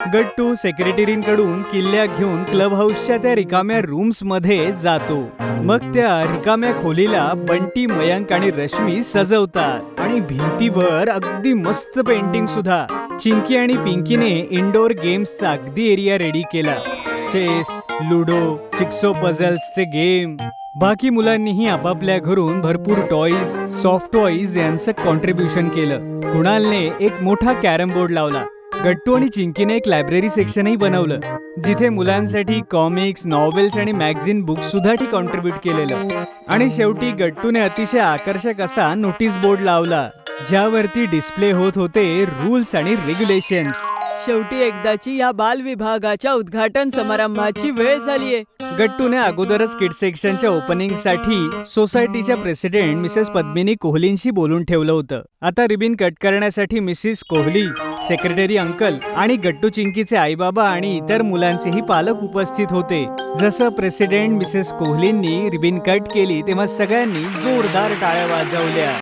गट्टू सेक्रेटरींकडून किल्ल्या घेऊन क्लब हाऊसच्या त्या रिकाम्या रूम्स मध्ये जातो. मग त्या रिकाम्या खोलीला बंटी, मयंक आणि रश्मी सजवतात आणि भिंतीवर अगदी मस्त पेंटिंग सुद्धा. चिंकी आणि पिंकीने इंडोर गेम्सचा अगदी एरिया रेडी केला. चेस, लुडो, चिक्सो पझल्सचे गेम. बाकी मुलांनीही आपापल्या घरून भरपूर टॉईज, सॉफ्ट टॉईज यांचं कॉन्ट्रीब्युशन केलं. कुणालने एक मोठा कॅरम बोर्ड लावला. गट्टू आणि चिंकीने एक लायब्ररी सेक्शनही बनवलं, जिथे मुलांसाठी कॉमिक्स, नॉवेल्स आणि मॅगझिन बुक्स सुद्धा कॉन्ट्रीब्युट केलेलं. आणि शेवटी गट्टूने अतिशय आकर्षक असा नोटीस बोर्ड लावला, ज्यावरती डिस्प्ले होत होते रूल्स आणि रेग्युलेशन्स. शेवटी एकदाची या बाल विभागाच्या उद्घाटन समारंभाची वेळ झालीये. गट्टूने अगोदरच किड सेक्शनच्या ओपनिंगसाठी सोसायटीच्या प्रेसिडेंट मिसेस पद्मिनी कोहलींशी बोलून ठेवलं होतं. आता रिबिन कट करण्यासाठी मिसेस कोहली, सेक्रेटरी अंकल आणि गट्टू चिंकीचे आई बाबा आणि इतर मुलांचेही पालक उपस्थित होते. जसं प्रेसिडेंट मिसेस कोहलींनी रिबिन कट केली तेव्हा सगळ्यांनी जोरदार टाळ्या वाजवल्या.